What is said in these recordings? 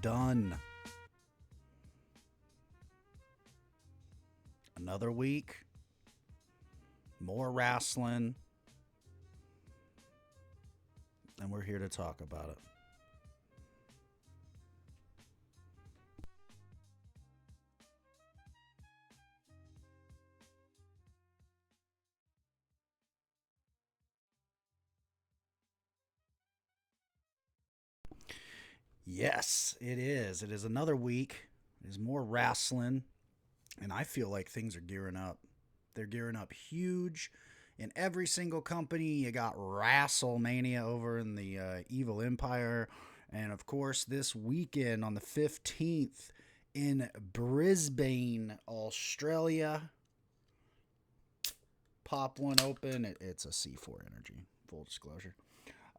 done. Another week. More wrestling. And we're here to talk about it. Yes, it is. It is another week. It is more wrestling. And I feel like things are gearing up. They're gearing up huge in every single company. You got WrestleMania over in the Evil Empire. And of course, this weekend on the 15th in Brisbane, Australia. Pop one open. It's a C4 Energy, full disclosure.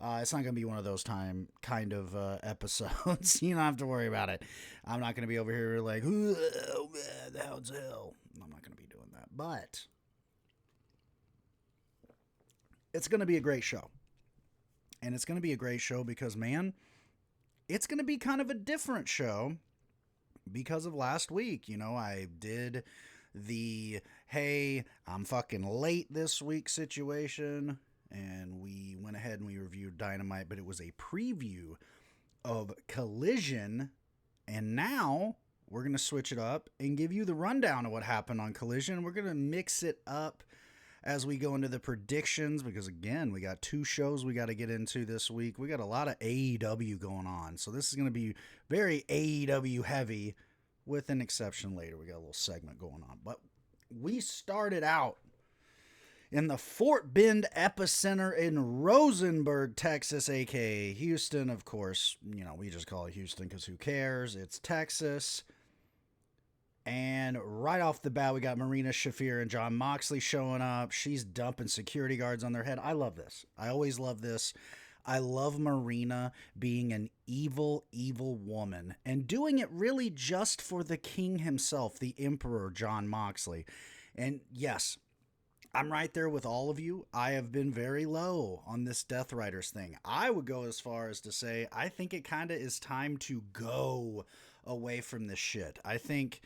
It's not going to be one of those kind of episodes. You don't have to worry about it. I'm not going to be over here like, oh man, the hell's hell. I'm not going to be doing that. But it's going to be a great show. And it's going to be a great show because, man, it's going to be kind of a different show because of last week. You know, I did the, hey, I'm fucking late this week situation. And we went ahead and we reviewed Dynamite, but it was a preview of Collision. And now we're going to switch it up and give you the rundown of what happened on Collision. We're going to mix it up as we go into the predictions because, again, we got two shows we got to get into this week. We got a lot of AEW going on. So this is going to be very AEW heavy with an exception later. We got a little segment going on. But we started out in the Fort Bend epicenter in Rosenberg, Texas, a.k.a. Houston. Of course, you know, we just call it Houston because who cares? It's Texas. And right off the bat, we got Marina Shafir and Jon Moxley showing up. She's dumping security guards on their head. I love this. I always love this. I love Marina being an evil, evil woman and doing it really just for the king himself, the Emperor, Jon Moxley. And yes, I'm right there with all of you. I have been very low on this Death Riders thing. I would go as far as to say I think it kind of is time to go away from this shit. I think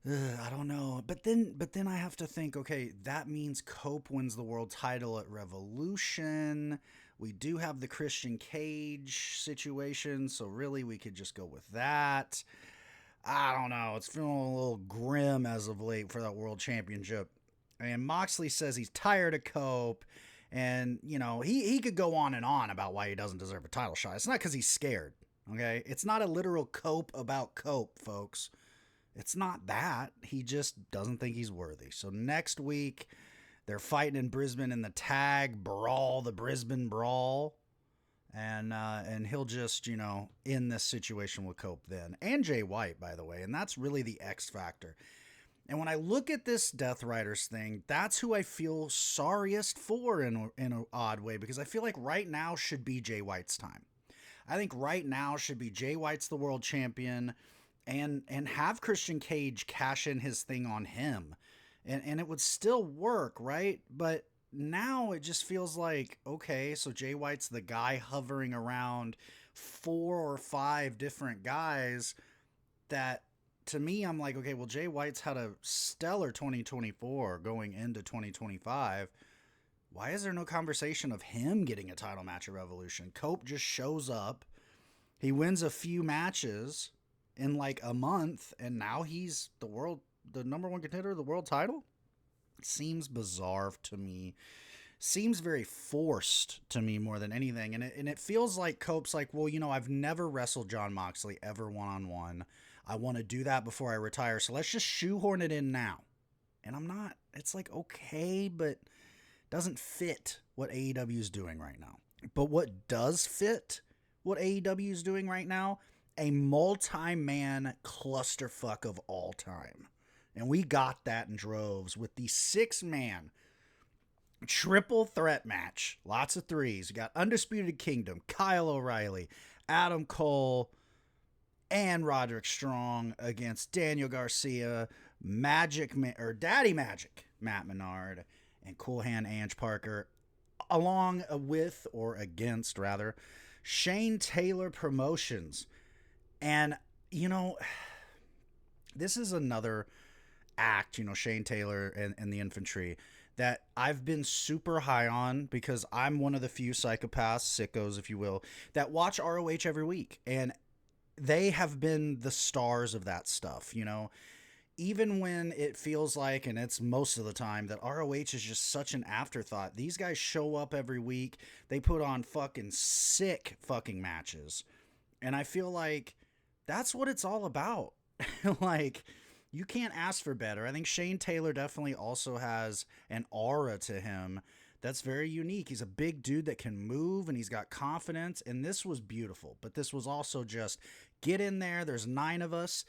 I don't know, but then I have to think, okay, that means Cope wins the world title at Revolution. We do have the Christian Cage situation, so really we could just go with that. I don't know. It's feeling a little grim as of late for that world championship. And Moxley says he's tired of Cope. And, you know, he could go on and on about why he doesn't deserve a title shot. It's not because he's scared, okay? It's not a literal Cope about Cope, folks. It's not that. He just doesn't think he's worthy. So next week, they're fighting in Brisbane in the tag brawl, the Brisbane Brawl. And he'll just, you know, end this situation with Cope then. And Jay White, by the way. And that's really the X factor. And when I look at this Death Riders thing, that's who I feel sorriest for in an odd way, because I feel like right now should be Jay White's time. I think right now should be Jay White's the world champion and have Christian Cage cash in his thing on him. And it would still work, right? But now it just feels like, okay, so Jay White's the guy hovering around 4 or 5 different guys that, to me, I'm like, okay, well, Jay White's had a stellar 2024 going into 2025. Why is there no conversation of him getting a title match at Revolution? Cope just shows up. He wins a few matches in like a month, and now he's the number one contender of the world title? Seems bizarre to me. Seems very forced to me more than anything. And it feels like Cope's like, well, you know, I've never wrestled Jon Moxley ever one-on-one. I want to do that before I retire, so let's just shoehorn it in now. And I'm not. It's like, okay, but doesn't fit what AEW is doing right now. But what does fit what AEW is doing right now? A multi-man clusterfuck of all time. And we got that in droves with the 6-man triple threat match. Lots of threes. We got Undisputed Kingdom, Kyle O'Reilly, Adam Cole, and Roderick Strong against Daniel Garcia, Daddy Magic, Matt Menard, and Cool Hand Ange Parker, along with, or against rather, Shane Taylor Promotions. And, you know, this is another act, you know, Shane Taylor and the Infantry, that I've been super high on because I'm one of the few psychopaths, sickos, if you will, that watch ROH every week. And they have been the stars of that stuff, you know. Even when it feels like, and it's most of the time, that ROH is just such an afterthought, these guys show up every week. They put on fucking sick fucking matches. And I feel like that's what it's all about. Like, you can't ask for better. I think Shane Taylor definitely also has an aura to him that's very unique. He's a big dude that can move and he's got confidence. And this was beautiful. But this was also just get in there. There's 9 of us.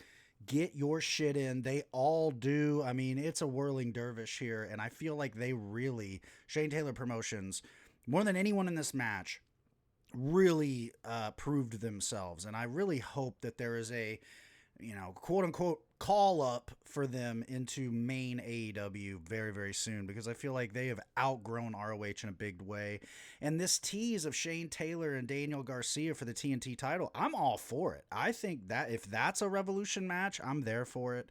Get your shit in. They all do. I mean, it's a whirling dervish here. And I feel like they really, Shane Taylor Promotions, more than anyone in this match, really proved themselves. And I really hope that there is a, you know, quote unquote call up for them into main AEW very, very soon, because I feel like they have outgrown ROH in a big way. And this tease of Shane Taylor and Daniel Garcia for the TNT title, I'm all for it. I think that if that's a Revolution match, I'm there for it.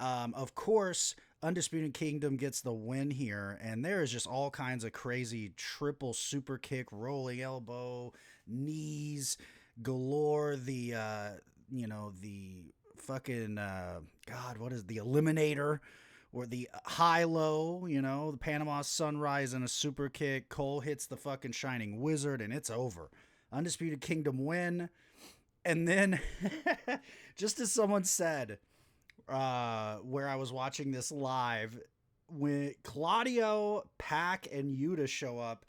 Of course, Undisputed Kingdom gets the win here, and there is just all kinds of crazy triple super kick, rolling elbow, knees galore. The fucking God, what is the Eliminator or the high-low, you know, the Panama Sunrise and a super kick. Cole hits the fucking Shining Wizard, and it's over. Undisputed Kingdom win. And then, just as someone said, where I was watching this live, when Claudio, Pac, and Yuta show up,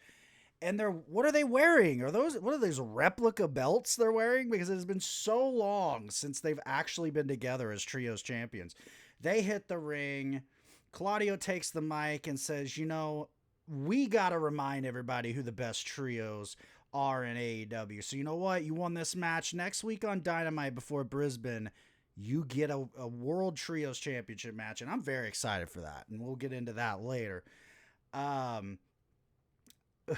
and what are they wearing? What are those replica belts they're wearing? Because it has been so long since they've actually been together as trios champions. They hit the ring. Claudio takes the mic and says, you know, we got to remind everybody who the best trios are in AEW. So you know what? You won this match. Next week on Dynamite before Brisbane, you get a World Trios Championship match. And I'm very excited for that. And we'll get into that later.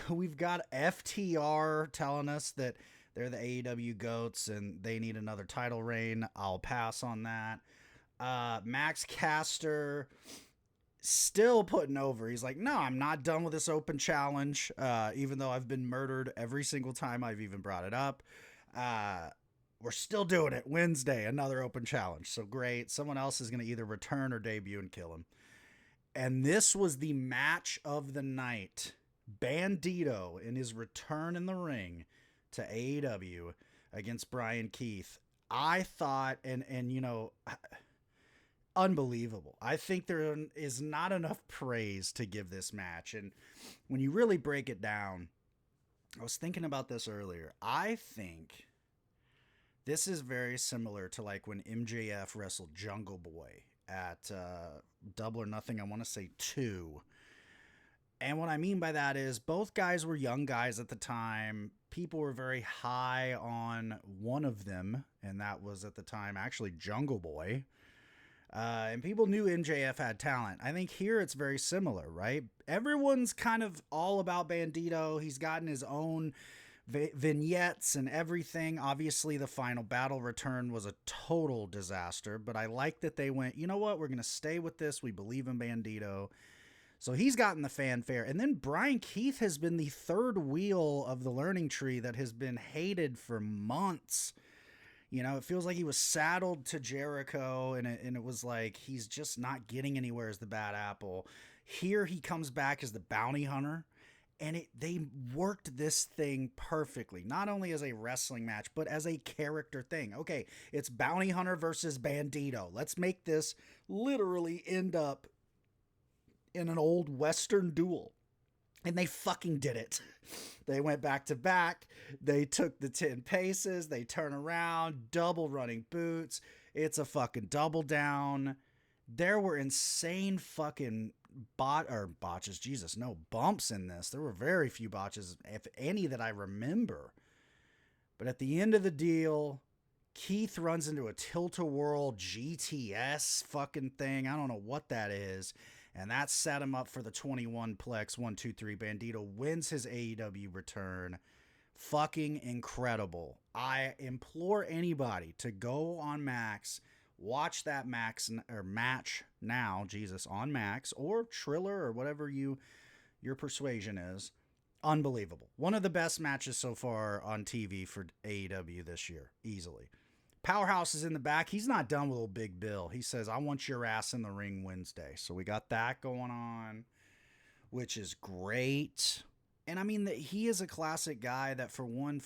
We've got FTR telling us that they're the AEW GOATs and they need another title reign. I'll pass on that. Max Caster still putting over. He's like, no, I'm not done with this open challenge, even though I've been murdered every single time I've even brought it up. We're still doing it. Wednesday, another open challenge. So great. Someone else is going to either return or debut and kill him. And this was the match of the night. Bandito in his return in the ring to AEW against Brian Keith. I thought, and you know, unbelievable. I think there is not enough praise to give this match. And when you really break it down, I was thinking about this earlier. I think this is very similar to like when MJF wrestled Jungle Boy at Double or Nothing, I want to say 2. And what I mean by that is both guys were young guys at the time. People were very high on one of them, and that was at the time actually Jungle Boy. And people knew MJF had talent. I think here it's very similar, right? Everyone's kind of all about Bandito. He's gotten his own vignettes and everything. Obviously, the final battle return was a total disaster, but I like that they went, you know what? We're going to stay with this. We believe in Bandito. So he's gotten the fanfare. And then Brian Keith has been the third wheel of the learning tree that has been hated for months. You know, it feels like he was saddled to Jericho, and it was like he's just not getting anywhere as the bad apple. Here he comes back as the bounty hunter, and they worked this thing perfectly. Not only as a wrestling match, but as a character thing. Okay, it's bounty hunter versus Bandito. Let's make this literally end up in an old Western duel. And they fucking did it. They went back to back. They took the 10 paces. They turn around, double running boots. It's a fucking double down. There were insane fucking botches. Jesus, no bumps in this. There were very few botches, if any, that I remember. But at the end of the deal, Keith runs into a tilt-a-whirl GTS fucking thing. I don't know what that is. And that set him up for the 21 plex 1, 2, 3. Bandito wins his AEW return. fucking incredible. I implore anybody to go on Max, watch that match now, Jesus, on Max or Triller or whatever your persuasion is. Unbelievable. One of the best matches so far on TV for AEW this year, easily. Powerhouse is in the back. He's not done with old Big Bill. He says, I want your ass in the ring Wednesday. So we got that going on, which is great. And I mean, he is a classic guy that for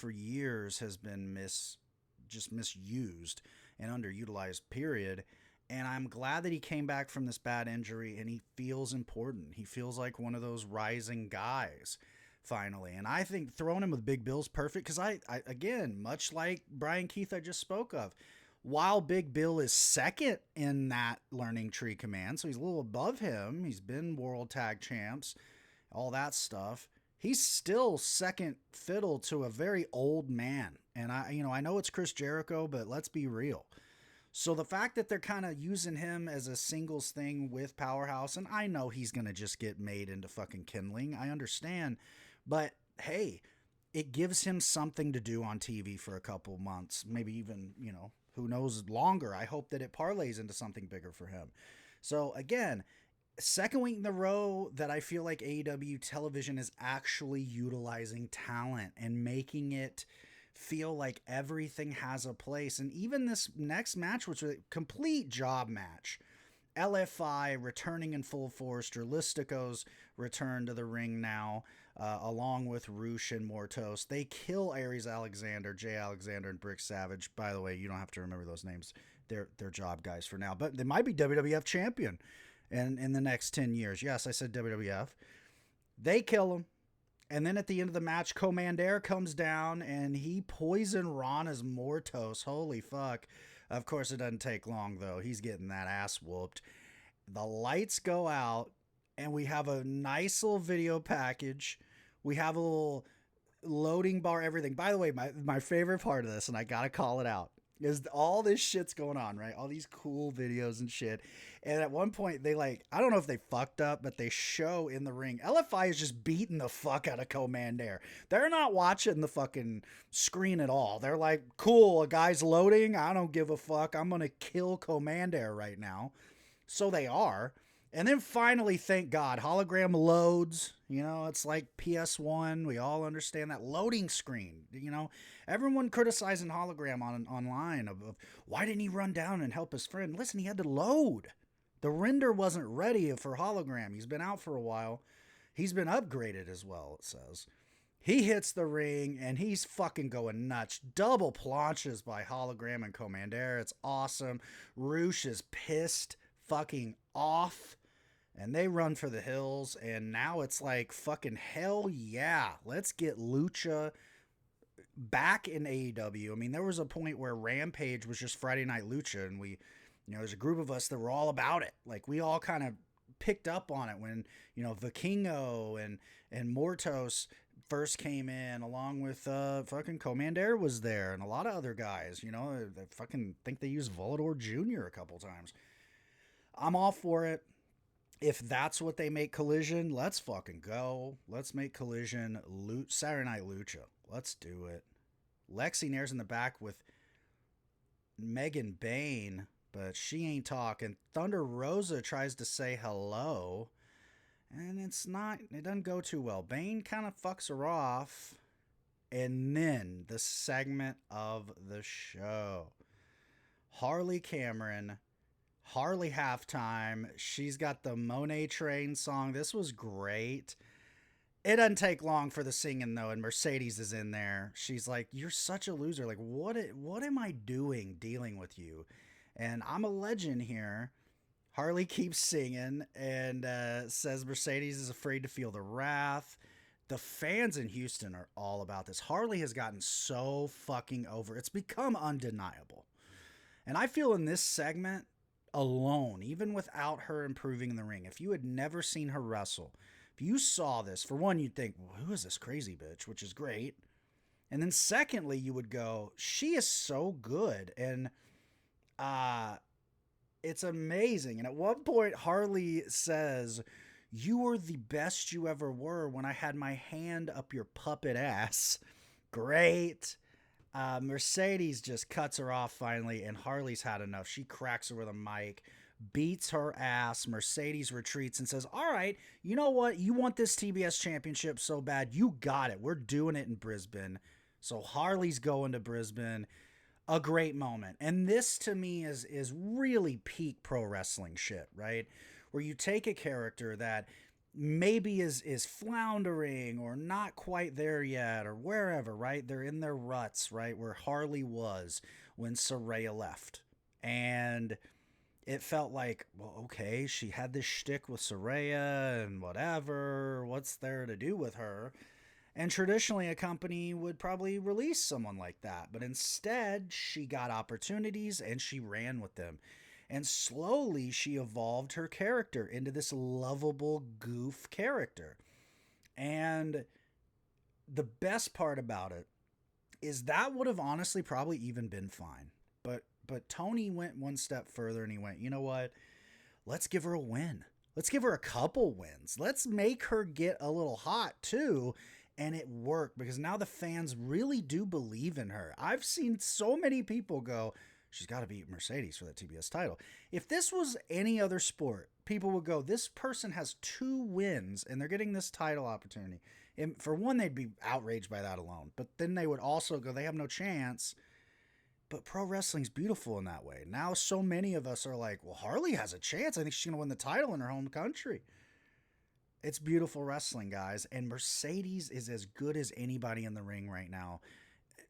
years has been misused and underutilized, period. And I'm glad that he came back from this bad injury and he feels important. He feels like one of those rising guys finally. And I think throwing him with Big Bill's perfect because I again, much like Brian Keith I just spoke of, while Big Bill is second in that learning tree command, so he's a little above him. He's been world tag champs, all that stuff. He's still second fiddle to a very old man. And I know it's Chris Jericho, but let's be real. So the fact that they're kind of using him as a singles thing with Powerhouse, and I know he's going to just get made into fucking kindling. I understand. But hey, it gives him something to do on TV for a couple months, maybe even, who knows, longer. I hope that it parlays into something bigger for him. So again, second week in a row that I feel like AEW television is actually utilizing talent and making it feel like everything has a place. And even this next match, which was a complete job match, LFI returning in full force, Dralistico's return to the ring now, along with Roosh and Mortos. They kill Aries Alexander, Jay Alexander, and Brick Savage. By the way, you don't have to remember those names. They're job guys for now. But they might be WWF champion in the next 10 years. Yes, I said WWF. They kill him. And then at the end of the match, Commander comes down and he poisoned Rana's Mortos. Holy fuck. Of course, it doesn't take long, though. He's getting that ass whooped. The lights go out, and we have a nice little video package. We have a little loading bar, everything. By the way, my favorite part of this, and I got to call it out, is all this shit's going on, right? All these cool videos and shit. And at one point, they I don't know if they fucked up, but they show in the ring, LFI is just beating the fuck out of Commander. They're not watching the fucking screen at all. They're like, cool, a guy's loading. I don't give a fuck. I'm going to kill Commander right now. So they are. And then finally, thank God, hologram loads. It's like PS1. We all understand that loading screen. Everyone criticizing hologram online of why didn't he run down and help his friend? Listen, he had to load. The render wasn't ready for hologram. He's been out for a while. He's been upgraded as well, it says. He hits the ring and he's fucking going nuts. Double planches by hologram and Commander. It's awesome. Roosh is pissed fucking off. And they run for the hills, and now it's like, fucking hell yeah. Let's get Lucha back in AEW. I mean, there was a point where Rampage was just Friday Night Lucha, and there's a group of us that were all about it. Like, we all kind of picked up on it when, Vikingo and Mortos first came in, along with fucking Commander was there, and a lot of other guys, I fucking think they used Volador Jr. a couple times. I'm all for it. If that's what they make Collision, let's fucking go. Let's make Collision Saturday Night Lucha. Let's do it. Lexi Nair's in the back with Megan Bain, but she ain't talking. Thunder Rosa tries to say hello, and it doesn't go too well. Bain kind of fucks her off, and then the segment of the show. Harley Cameron. Harley halftime. She's got the Monet Train song. This was great. It doesn't take long for the singing, though, and Mercedes is in there. She's like, you're such a loser. Like, what am I doing dealing with you? And I'm a legend here. Harley keeps singing and says Mercedes is afraid to feel the wrath. The fans in Houston are all about this. Harley has gotten so fucking over. It's become undeniable. And I feel in this segment, alone, even without her improving in the ring, if you had never seen her wrestle, if you saw this, for one, you'd think, well, who is this crazy bitch, which is great. And then secondly, you would go, she is so good. And it's amazing. And at one point, Harley says, you were the best you ever were when I had my hand up your puppet ass. great. Mercedes just cuts her off finally, and Harley's had enough. She cracks her with a mic, beats her ass. Mercedes retreats and says, all right, you know what? You want this TBS championship so bad. You got it. We're doing it in Brisbane. So Harley's going to Brisbane. A great moment. And this to me is really peak pro wrestling shit, right? Where you take a character that maybe is floundering or not quite there yet or wherever, right? They're in their ruts, right? Where Harley was when Saraya left. And it felt like, well, okay, she had this shtick with Saraya and whatever. What's there to do with her? And traditionally, a company would probably release someone like that. But instead, she got opportunities and she ran with them. And slowly, she evolved her character into this lovable goof character. And the best part about it is that would have honestly probably even been fine. But Tony went one step further and he went, you know what? Let's give her a win. Let's give her a couple wins. Let's make her get a little hot too. And it worked because now the fans really do believe in her. I've seen so many people go, she's got to beat Mercedes for the TBS title. If this was any other sport, people would go, this person has 2 wins and they're getting this title opportunity. And for one, they'd be outraged by that alone. But then they would also go, they have no chance. But pro wrestling's beautiful in that way. Now so many of us are like, well, Harley has a chance. I think she's going to win the title in her home country. It's beautiful wrestling, guys. And Mercedes is as good as anybody in the ring right now.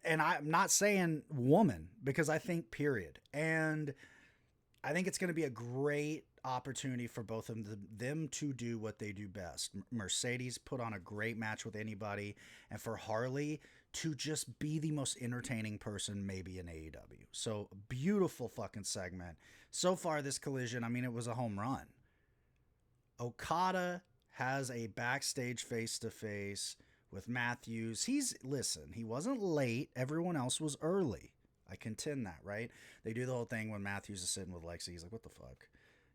And I'm not saying woman, because I think period. And I think it's going to be a great opportunity for both of them to do what they do best. Mercedes put on a great match with anybody. And for Harley to just be the most entertaining person maybe in AEW. So beautiful fucking segment. So far this collision, I mean, it was a home run. Okada has a backstage face-to-face with Matthews. He wasn't late. Everyone else was early. I contend that, right? They do the whole thing when Matthews is sitting with Lexi. He's like, what the fuck?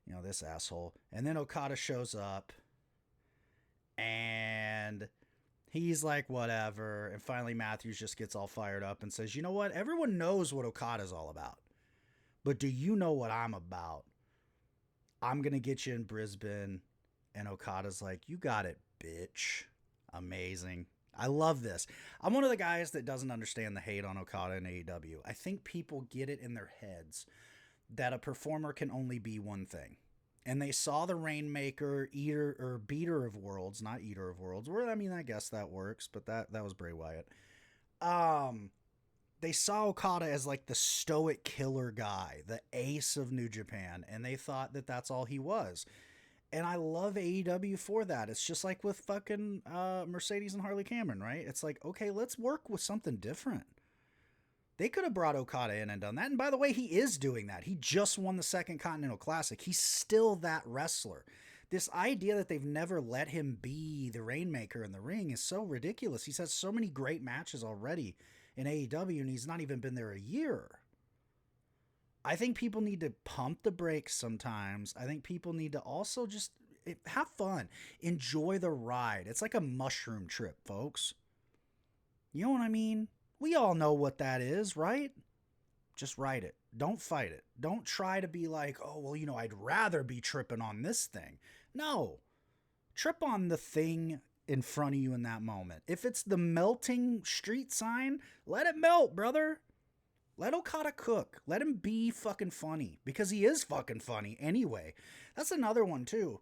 You know, this asshole. And then Okada shows up and he's like, whatever. And finally Matthews just gets all fired up and says, you know what? Everyone knows what Okada's all about. But do you know what I'm about? I'm going to get you in Brisbane. And Okada's like, you got it, bitch. Amazing. I love this. I'm one of the guys that doesn't understand the hate on Okada and AEW. I think people get it in their heads that a performer can only be one thing. And they saw the Rainmaker, beater of worlds, not eater of worlds. Well, I mean, I guess that works, but that was Bray Wyatt. They saw Okada as like the stoic killer guy, the ace of New Japan, and they thought that that's all he was. And I love AEW for that. It's just like with fucking Mercedes and Harley Cameron, right? It's like, okay, let's work with something different. They could have brought Okada in and done that. And by the way, he is doing that. He just won the Second Continental Classic. He's still that wrestler. This idea that they've never let him be the Rainmaker in the ring is so ridiculous. He's had so many great matches already in AEW, and he's not even been there a year. I think people need to pump the brakes sometimes. I think people need to also just have fun. Enjoy the ride. It's like a mushroom trip, folks. You know what I mean? We all know what that is, right? Just ride it. Don't fight it. Don't try to be like, oh, well, you know, I'd rather be tripping on this thing. No. Trip on the thing in front of you in that moment. If it's the melting street sign, let it melt, brother. Let Okada cook. Let him be fucking funny. Because he is fucking funny anyway. That's another one too.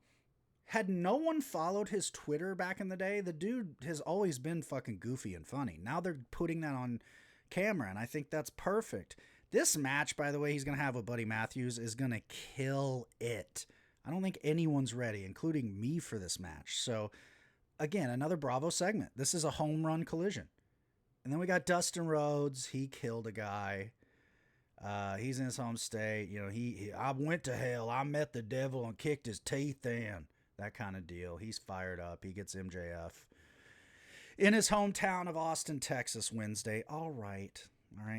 Had no one followed his Twitter back in the day, the dude has always been fucking goofy and funny. Now they're putting that on camera, and I think that's perfect. This match, by the way, he's going to have with Buddy Matthews is going to kill it. I don't think anyone's ready, including me, for this match. So, again, another Bravo segment. This is a home run collision. And then we got Dustin Rhodes. He killed a guy. He's in his home state. You know, I went to hell. I met the devil and kicked his teeth in. That kind of deal. He's fired up. He gets MJF in his hometown of Austin, Texas, Wednesday. All right.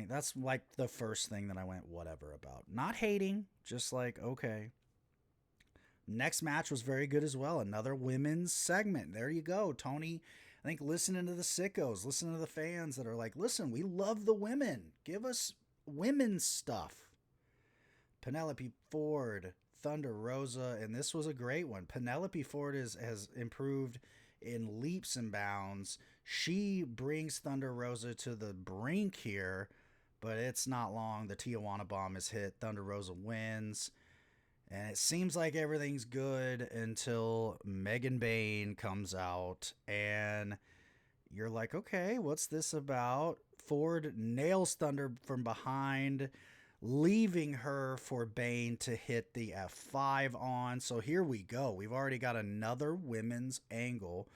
That's like the first thing that I went whatever about. Not hating, just like, okay. Next match was very good as well. Another women's segment. There you go. Tony I think listening to the sickos, listening to the fans that are like, listen, we love the women. Give us women's stuff. Penelope Ford, Thunder Rosa, and this was a great one. Penelope Ford has improved in leaps and bounds. She brings Thunder Rosa to the brink here, but it's not long. The Tijuana bomb is hit. Thunder Rosa wins. And it seems like everything's good until Megan Bayne comes out. And you're like, okay, what's this about? Ford nails Thunder from behind, leaving her for Bayne to hit the F5 on. So here we go. We've already got another women's angle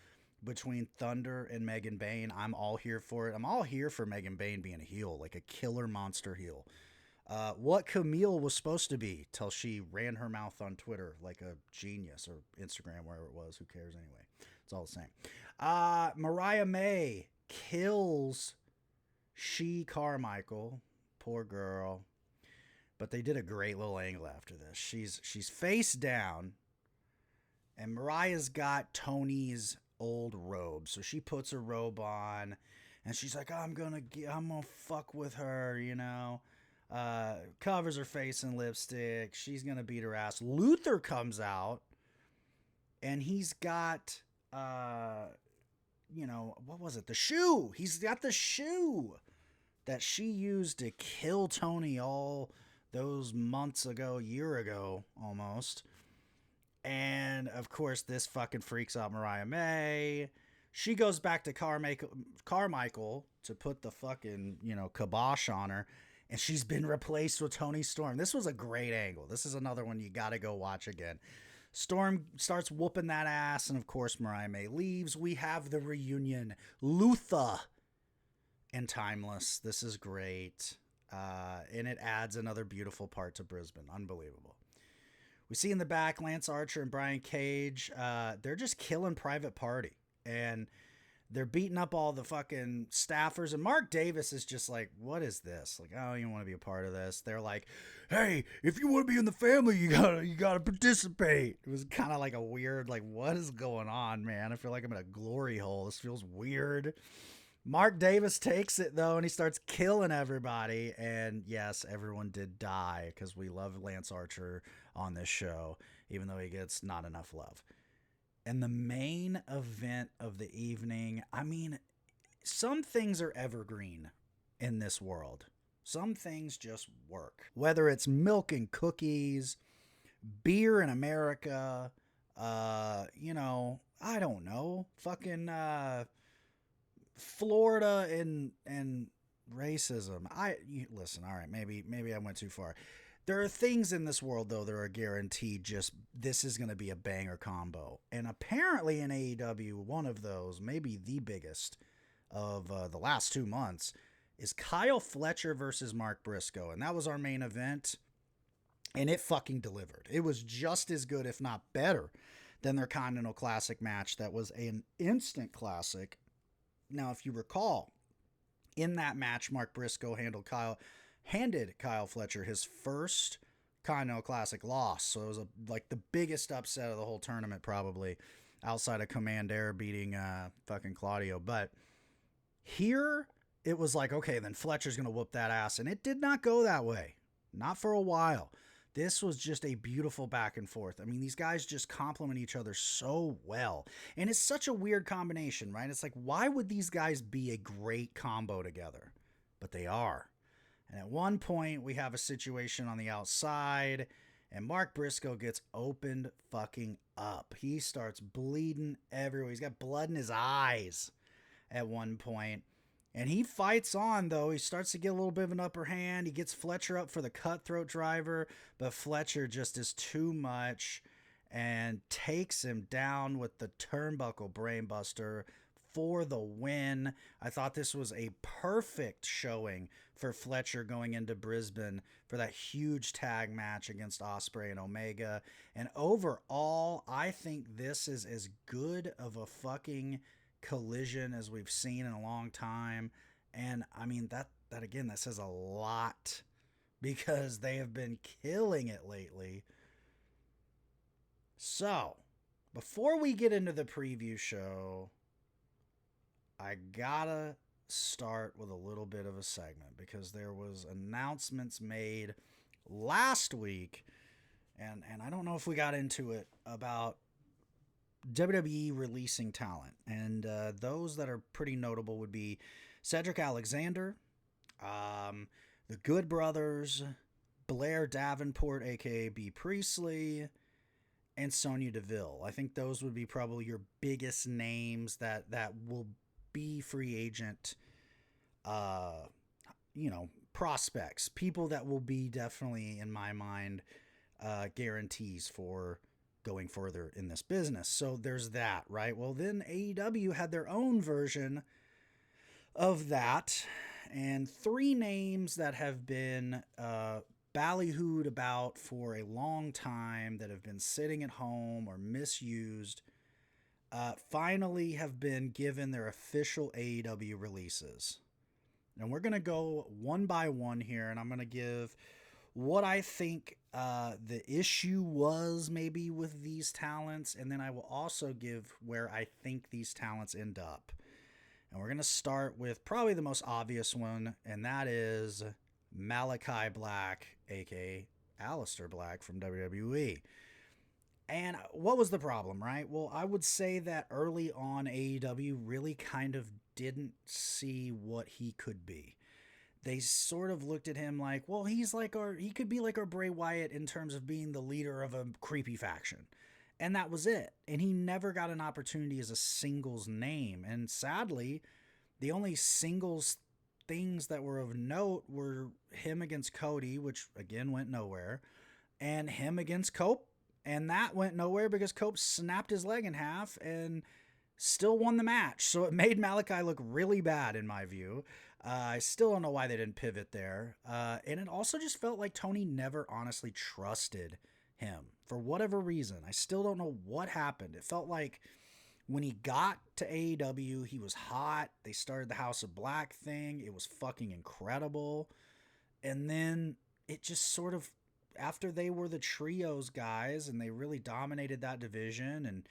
between Thunder and Megan Bayne. I'm all here for it. I'm all here for Megan Bayne being a heel, like a killer monster heel. What Camille was supposed to be till she ran her mouth on Twitter like a genius, or Instagram, wherever it was. Who cares anyway? It's all the same. Mariah May kills Carmichael. Poor girl. But they did a great little angle after this. She's face down, and Mariah's got Tony's old robe. So she puts her robe on, and she's like, I'm gonna fuck with her, you know. Covers her face in lipstick. She's gonna beat her ass. Luther comes out, and he's got what was it? The shoe. He's got the shoe that she used to kill Tony all those months ago, year ago almost. And of course, this fucking freaks out Mariah May. She goes back to Carmichael to put the fucking, kibosh on her. And she's been replaced with Toni Storm. This was a great angle. This is another one you got to go watch again. Storm starts whooping that ass. And of course, Mariah May leaves. We have the reunion. Luther and Timeless. This is great. And it adds another beautiful part to Brisbane. Unbelievable. We see in the back Lance Archer and Brian Cage. They're just killing Private Party. And they're beating up all the fucking staffers. And Mark Davis is just like, what is this? Like, I don't even want to be a part of this. They're like, hey, if you want to be in the family, you gotta participate. It was kind of like a weird, like, what is going on, man? I feel like I'm in a glory hole. This feels weird. Mark Davis takes it, though, and he starts killing everybody. And yes, everyone did die because we love Lance Archer on this show, even though he gets not enough love. And the main event of the evening, I mean, some things are evergreen in this world. Some things just work. Whether it's milk and cookies, beer in America, I don't know, fucking Florida and racism. Listen, all right, maybe I went too far. There are things in this world, though, that are guaranteed this is going to be a banger combo. And apparently in AEW, one of those, maybe the biggest of the last 2 months, is Kyle Fletcher versus Mark Briscoe. And that was our main event. And it fucking delivered. It was just as good, if not better, than their Continental Classic match that was an instant classic. Now, if you recall, in that match, Mark Briscoe handed Kyle Fletcher his first Continental Classic loss. So it was like the biggest upset of the whole tournament, probably, outside of Commander beating fucking Claudio. But here, it was like, okay, then Fletcher's going to whoop that ass. And it did not go that way. Not for a while. This was just a beautiful back and forth. I mean, these guys just complement each other so well. And it's such a weird combination, right? It's like, why would these guys be a great combo together? But they are. And at one point, we have a situation on the outside, and Mark Briscoe gets opened fucking up. He starts bleeding everywhere. He's got blood in his eyes at one point. And he fights on, though. He starts to get a little bit of an upper hand. He gets Fletcher up for the cutthroat driver, but Fletcher just is too much and takes him down with the turnbuckle brainbuster for the win. I thought this was a perfect showing for Fletcher going into Brisbane for that huge tag match against Ospreay and Omega. And overall, I think this is as good of a fucking collision as we've seen in a long time. And I mean, that again, that says a lot because they have been killing it lately. So, before we get into the preview show, I gotta start with a little bit of a segment because there was announcements made last week, and I don't know if we got into it, about WWE releasing talent, and those that are pretty notable would be Cedric Alexander, the Good Brothers, Blair Davenport, aka B Priestley, and Sonya Deville. I think those would be probably your biggest names that will be free agent, uh, prospects, people that will be definitely in my mind guarantees for going further in this business. So there's that, right? Well, then AEW had their own version of that, and three names that have been ballyhooed about for a long time, that have been sitting at home or misused, finally have been given their official AEW releases. And we're going to go one by one here, and I'm going to give what I think the issue was maybe with these talents, and then I will also give where I think these talents end up. And we're going to start with probably the most obvious one, and that is Malachi Black, aka Aleister Black from WWE. And what was the problem, right? Well, I would say that early on, AEW really kind of didn't see what he could be. They sort of looked at him like, well, he could be like our Bray Wyatt in terms of being the leader of a creepy faction. And that was it. And he never got an opportunity as a singles name. And sadly, the only singles things that were of note were him against Cody, which again went nowhere, and him against Cope. And that went nowhere because Cope snapped his leg in half and still won the match. So it made Malachi look really bad in my view. I still don't know why they didn't pivot there. And it also just felt like Tony never honestly trusted him for whatever reason. I still don't know what happened. It felt like when he got to AEW, he was hot. They started the House of Black thing. It was fucking incredible. And then it just sort of, after they were the trios guys and they really dominated that division, and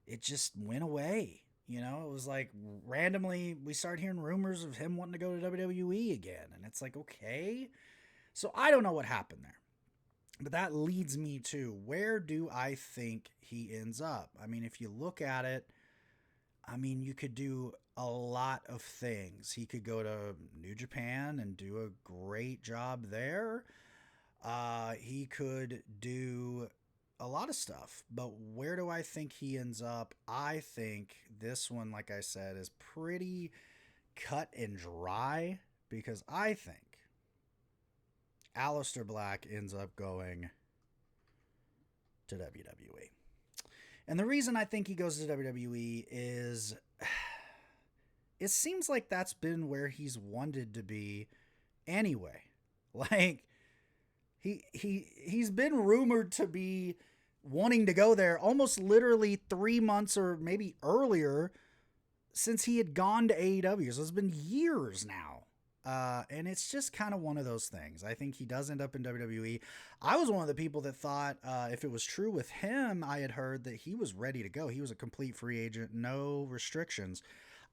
it just went away. You know, it was like randomly we started hearing rumors of him wanting to go to WWE again. And it's like, okay. So I don't know what happened there. But that leads me to, where do I think he ends up? I mean, if you look at it, I mean, you could do a lot of things. He could go to New Japan and do a great job there. He could do a lot of stuff, but where do I think he ends up? I think this one, like I said, is pretty cut and dry, because I think Aleister Black ends up going to WWE. And the reason I think he goes to WWE is it seems like that's been where he's wanted to be anyway. Like, he's been rumored to be wanting to go there almost literally 3 months or maybe earlier since he had gone to AEW. So it's been years now. And it's just kind of one of those things. I think he does end up in WWE. I was one of the people that thought, if it was true with him, I had heard that he was ready to go. He was a complete free agent, no restrictions.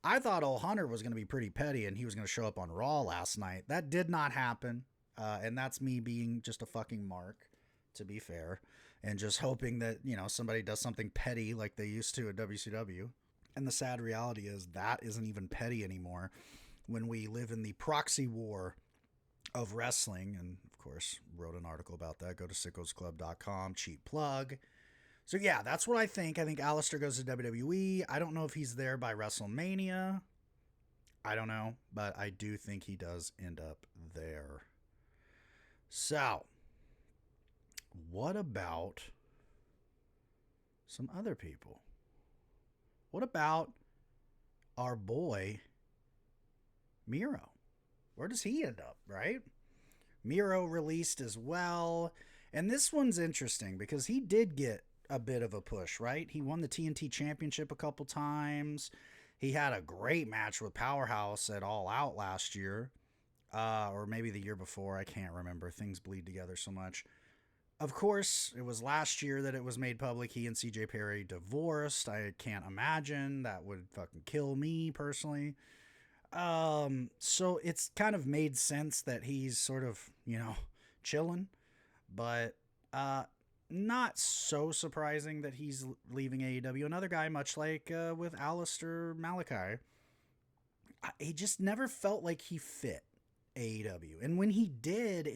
I thought old Hunter was going to be pretty petty and he was going to show up on Raw last night. That did not happen. And that's me being just a fucking mark, to be fair, and just hoping that, you know, somebody does something petty like they used to at WCW. And the sad reality is that isn't even petty anymore when we live in the proxy war of wrestling. And of course, wrote an article about that. Go to sickosclub.com, cheap plug. So yeah, that's what I think. I think Aleister goes to WWE. I don't know if he's there by WrestleMania. I don't know, but I do think he does end up there. So, what about some other people? What about our boy Miro? Where does he end up, right? Miro released as well. And this one's interesting because he did get a bit of a push, right? He won the TNT Championship a couple times. He had a great match with Powerhouse at All Out last year. Or maybe the year before. I can't remember. Things bleed together so much. Of course, it was last year that it was made public he and CJ Perry divorced. I can't imagine. That would fucking kill me personally. So it's kind of made sense that he's sort of, chilling, but not so surprising that he's leaving AEW. Another guy, much like with Alistair Malachi, he just never felt like he fit AEW. And when he did,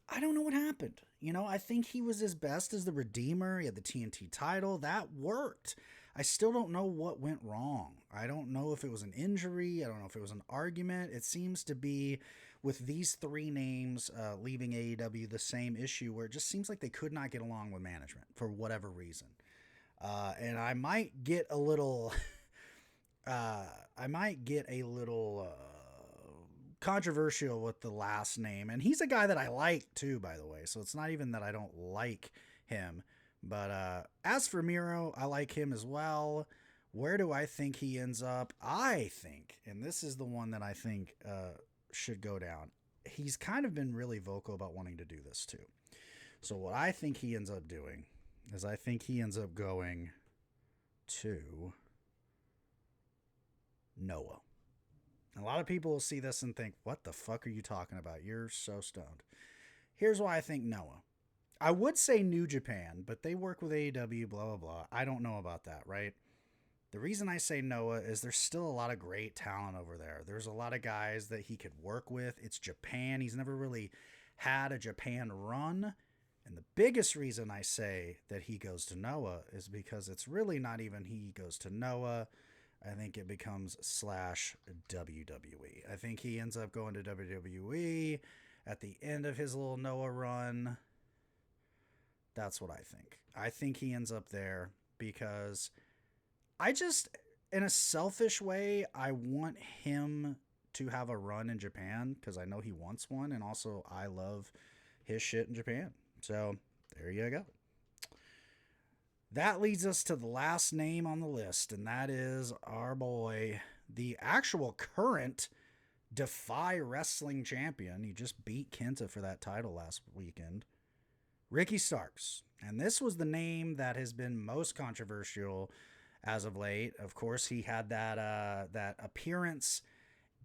I don't know what happened. I think he was his best as the Redeemer. He had the TNT title. That worked. I still don't know what went wrong. I don't know if it was an injury. I don't know if it was an argument. It seems to be with these three names leaving AEW the same issue where it just seems like they could not get along with management for whatever reason. And I might get a little, controversial with the last name. And he's a guy that I like too, by the way. So it's not even that I don't like him. But as for Miro, I like him as well. Where do I think he ends up? I think, and this is the one that I think should go down. He's kind of been really vocal about wanting to do this too. So what I think he ends up doing is I think he ends up going to Noah. A lot of people will see this and think, what the fuck are you talking about? You're so stoned. Here's why I think Noah. I would say New Japan, but they work with AEW, blah, blah, blah. I don't know about that, right? The reason I say Noah is there's still a lot of great talent over there. There's a lot of guys that he could work with. It's Japan. He's never really had a Japan run. And the biggest reason I say that he goes to Noah is because it's really not even he goes to Noah. I think it becomes /WWE. I think he ends up going to WWE at the end of his little Noah run. That's what I think. I think he ends up there because I just, in a selfish way, I want him to have a run in Japan because I know he wants one. And also I love his shit in Japan. So there you go. That leads us to the last name on the list, and that is our boy, the actual current Defy Wrestling champion. He just beat Kenta for that title last weekend, Ricky Starks. And this was the name that has been most controversial as of late. Of course, he had that appearance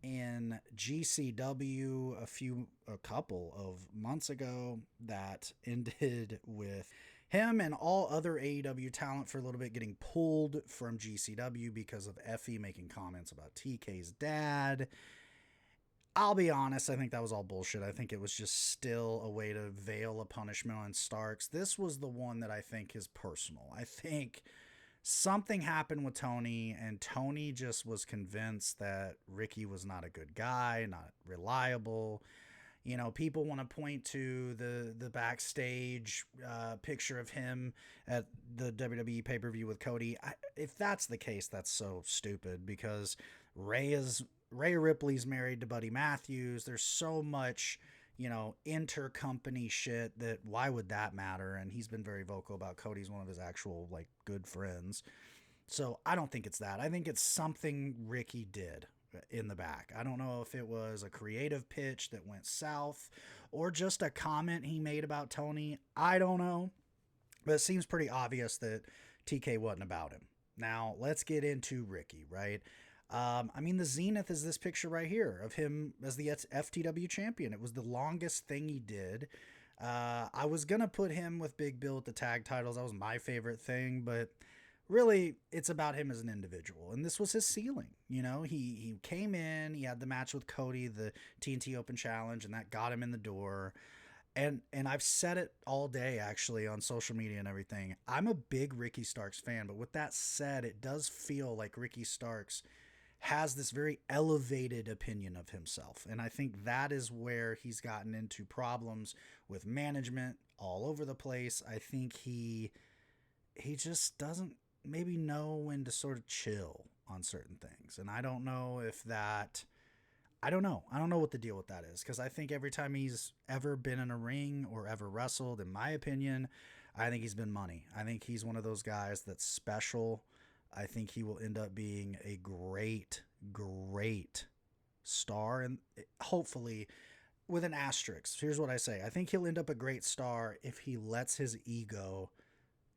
in GCW a couple of months ago that ended with him and all other AEW talent for a little bit getting pulled from GCW because of Effie making comments about TK's dad. I'll be honest, I think that was all bullshit. I think it was just still a way to veil a punishment on Starks. This was the one that I think is personal. I think something happened with Tony, and Tony just was convinced that Ricky was not a good guy, not reliable. People want to point to the backstage picture of him at the WWE pay-per-view with Cody. If that's the case, that's so stupid because Rhea Ripley's married to Buddy Matthews. There's so much, intercompany shit that why would that matter? And he's been very vocal about Cody's one of his actual good friends. So I don't think it's that. I think it's something Ricky did in the back. I don't know if it was a creative pitch that went south or just a comment he made about Tony. I don't know, but it seems pretty obvious that TK wasn't about him. Now let's get into Ricky, right? The zenith is this picture right here of him as the FTW champion. It was the longest thing he did. I was going to put him with Big Bill at the tag titles. That was my favorite thing, but really, it's about him as an individual, and this was his ceiling. He came in, he had the match with Cody, the TNT Open Challenge, and that got him in the door. And I've said it all day, actually, on social media and everything. I'm a big Ricky Starks fan, but with that said, it does feel like Ricky Starks has this very elevated opinion of himself, and I think that is where he's gotten into problems with management all over the place. I think he just doesn't maybe know when to sort of chill on certain things. And I don't know I don't know what the deal with that is. Cause I think every time he's ever been in a ring or ever wrestled, in my opinion, I think he's been money. I think he's one of those guys that's special. I think he will end up being a great, great star. And hopefully with an asterisk. Here's what I say. I think he'll end up a great star if he lets his ego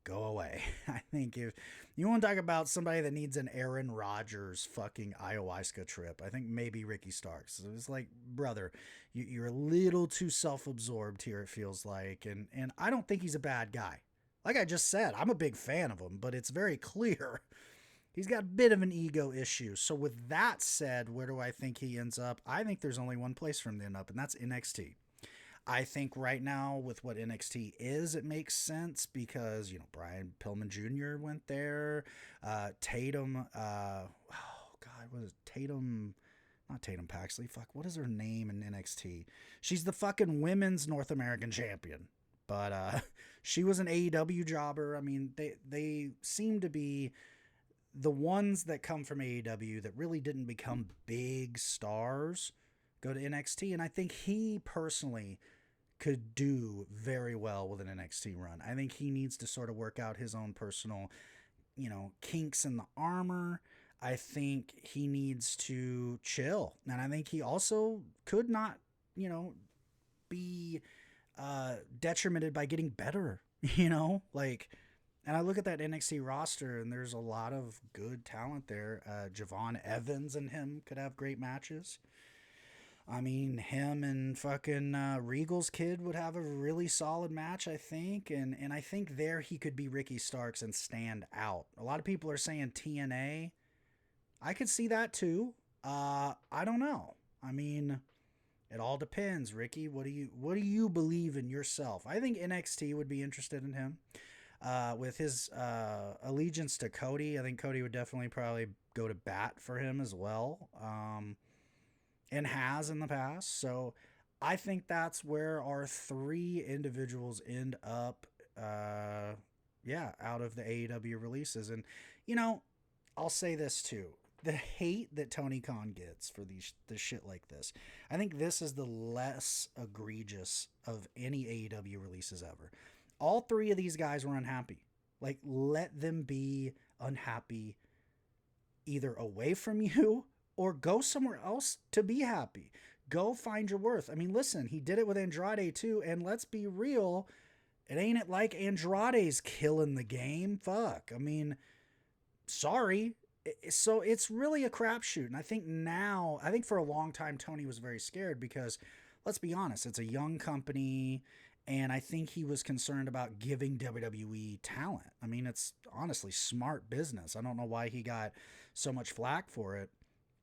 go away. I think if you want to talk about somebody that needs an Aaron Rodgers fucking ayahuasca trip, I think maybe Ricky Starks. It's like, brother, you're a little too self-absorbed here, it feels like. And I don't think he's a bad guy. Like I just said, I'm a big fan of him, but it's very clear he's got a bit of an ego issue. So with that said, where do I think he ends up? I think there's only one place for him to end up, and that's NXT. I think right now with what NXT is, it makes sense because, Brian Pillman Jr. went there. Tatum, oh God, what is it? Tatum, not Tatum Paxley. Fuck, what is her name in NXT? She's the fucking women's North American champion. But she was an AEW jobber. I mean, they seem to be the ones that come from AEW that really didn't become big stars go to NXT. And I think he personally could do very well with an NXT run. I think he needs to sort of work out his own personal, kinks in the armor. I think he needs to chill. And I think he also could not, be detrimented by getting better, and I look at that NXT roster and there's a lot of good talent there. Javon Evans and him could have great matches. I mean, him and fucking Regal's kid would have a really solid match, I think. And I think there he could be Ricky Starks and stand out. A lot of people are saying TNA. I could see that too. I don't know. I mean, it all depends, Ricky. What do you believe in yourself? I think NXT would be interested in him. With his allegiance to Cody, I think Cody would definitely probably go to bat for him as well. And has in the past. So I think that's where our three individuals end up, out of the AEW releases. And, I'll say this too. The hate that Tony Khan gets for this shit like this, I think this is the less egregious of any AEW releases ever. All three of these guys were unhappy. Like, let them be unhappy either away from you or go somewhere else to be happy. Go find your worth. I mean, listen, he did it with Andrade too, and let's be real, it ain't like Andrade's killing the game. Fuck. I mean, sorry. So it's really a crapshoot. And I think for a long time, Tony was very scared because, let's be honest, it's a young company, and I think he was concerned about giving WWE talent. I mean, it's honestly smart business. I don't know why he got so much flack for it.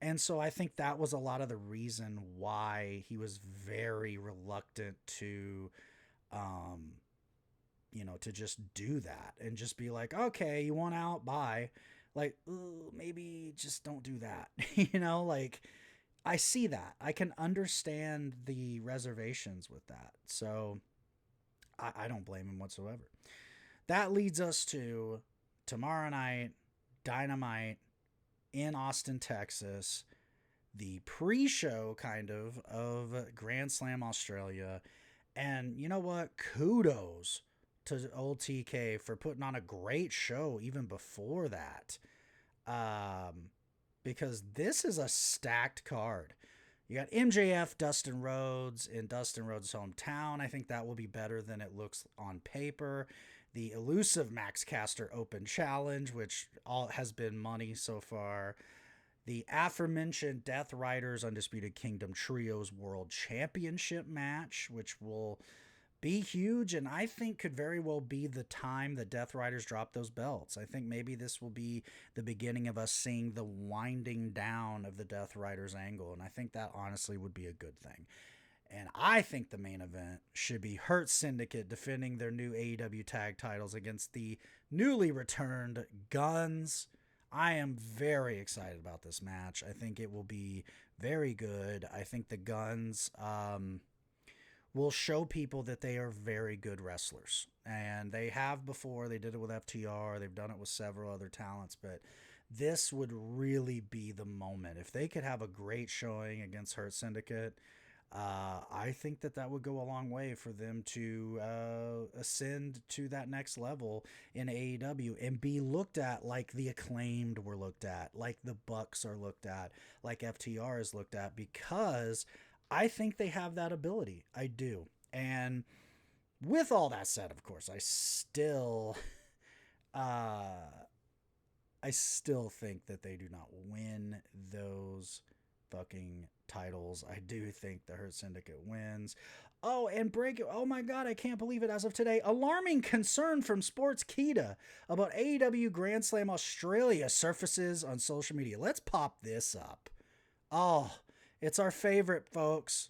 And so I think that was a lot of the reason why he was very reluctant to, to just do that and just be like, okay, you want out, bye. Like, maybe just don't do that. I see that. I can understand the reservations with that. So I don't blame him whatsoever. That leads us to tomorrow night, Dynamite in Austin, Texas, the pre-show kind of Grand Slam Australia. And you know what? Kudos to old TK for putting on a great show even before that. Because this is a stacked card. You got MJF, Dustin Rhodes in Dustin Rhodes' hometown. I think that will be better than it looks on paper. The elusive Max Caster Open Challenge, which all has been money so far. The aforementioned Death Riders Undisputed Kingdom Trios World Championship match, which will be huge, and I think could very well be the time the Death Riders drop those belts. I think maybe this will be the beginning of us seeing the winding down of the Death Riders angle, and I think that honestly would be a good thing. And I think the main event should be Hurt Syndicate defending their new AEW tag titles against the newly returned Guns. I am very excited about this match. I think it will be very good. I think the Guns will show people that they are very good wrestlers. And they have before. They did it with FTR. They've done it with several other talents. But this would really be the moment. If they could have a great showing against Hurt Syndicate, I think that would go a long way for them to ascend to that next level in AEW and be looked at like the Acclaimed were looked at, like the Bucks are looked at, like FTR is looked at, because I think they have that ability. I do. And with all that said, of course, uh, I still think that they do not win those fucking titles. I do think the Hurt Syndicate wins. Oh, and break it. Oh my God, I can't believe it as of today. Alarming concern from Sports Kita about AEW Grand Slam Australia surfaces on social media. Let's pop this up. Oh, it's our favorite, folks.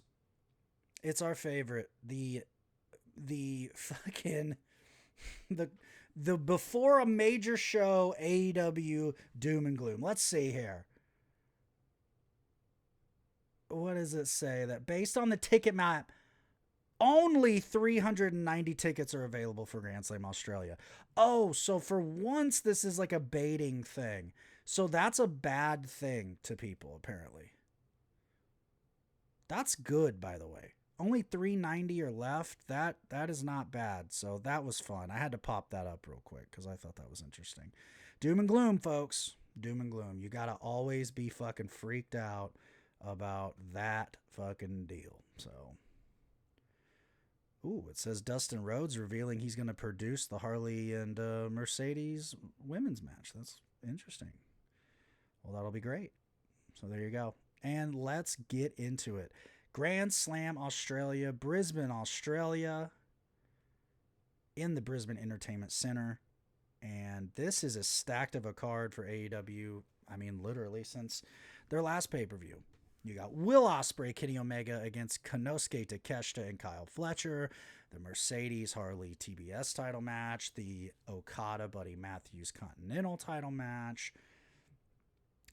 It's our favorite. The fucking the before a major show AEW doom and gloom. Let's see here. What does it say? That based on the ticket map, only 390 tickets are available for Grand Slam Australia. Oh, so for once this is like a baiting thing. So that's a bad thing to people, apparently. That's good, by the way. Only 390 are left. That is not bad. So that was fun. I had to pop that up real quick because I thought that was interesting. Doom and gloom, folks. Doom and gloom. You got to always be fucking freaked out about that fucking deal. So, ooh, it says Dustin Rhodes revealing he's going to produce the Harley and Mercedes women's match. That's interesting. Well, that'll be great. So there you go. And let's get into it. Grand Slam Australia, Brisbane, Australia, in the Brisbane Entertainment Center. And this is as stacked of a card for AEW, I mean, literally since their last pay-per-view. You got Will Ospreay, Kenny Omega against Konosuke Takeshita and Kyle Fletcher. The Mercedes Harley TBS title match. The Okada Buddy Matthews Continental title match.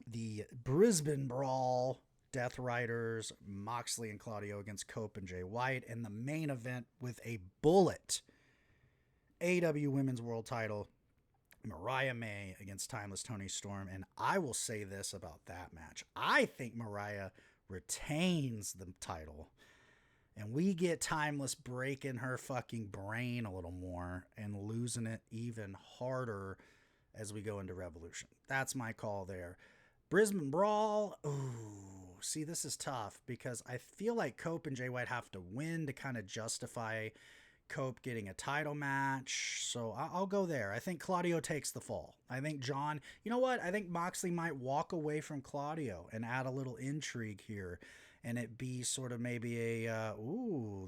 The Brisbane Brawl, Death Riders, Moxley and Claudio against Cope and Jay White. And the main event with a bullet, AEW Women's World title, Mariah May against Timeless Toni Storm. And I will say this about that match. I think Mariah retains the title. And we get Timeless breaking her fucking brain a little more and losing it even harder as we go into Revolution. That's my call there. Brisbane Brawl. Ooh, see, this is tough because I feel like Cope and Jay White have to win to kind of justify Cope getting a title match. So I'll go there. I think Claudio takes the fall. I think John, you know what? I think Moxley might walk away from Claudio and add a little intrigue here. And it be sort of maybe a,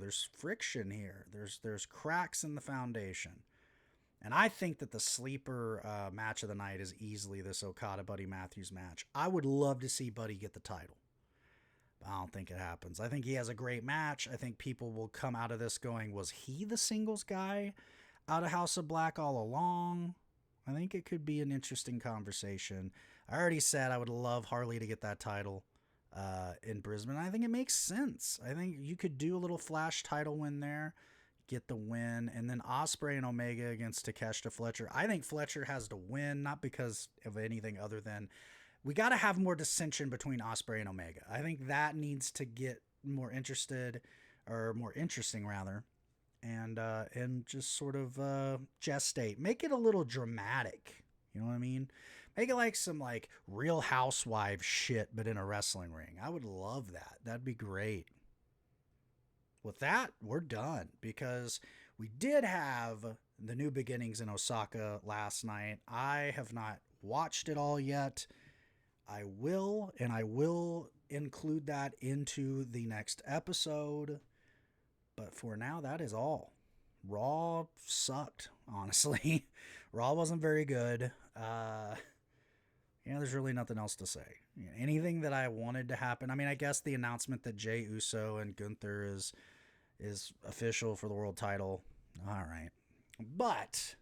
there's friction here. There's cracks in the foundation. And I think that the sleeper match of the night is easily this Okada Buddy Matthews match. I would love to see Buddy get the title. But I don't think it happens. I think he has a great match. I think people will come out of this going, was he the singles guy out of House of Black all along? I think it could be an interesting conversation. I already said I would love Harley to get that title in Brisbane. I think it makes sense. I think you could do a little flash title win there. Get the win, and then Ospreay and Omega against Takeshita Fletcher. I think Fletcher has to win, not because of anything other than we got to have more dissension between Ospreay and Omega. I think that needs to get more interesting rather, and just sort of gestate, make it a little dramatic. You know what I mean? Make it like some like Real Housewives shit, but in a wrestling ring. I would love that. That'd be great. With that, we're done because we did have the New Beginnings in Osaka last night. I have not watched it all yet. I will, and I will include that into the next episode. But for now, that is all. Raw sucked, honestly. Raw wasn't very good. There's really nothing else to say. Anything that I wanted to happen. I mean, I guess the announcement that Jey Uso and Gunther is official for the world title. All right. But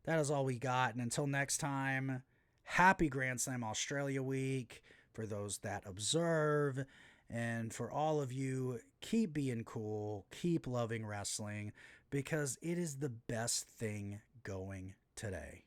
that is all we got. And until next time, happy Grand Slam Australia week for those that observe. And for all of you, keep being cool, keep loving wrestling, because it is the best thing going today.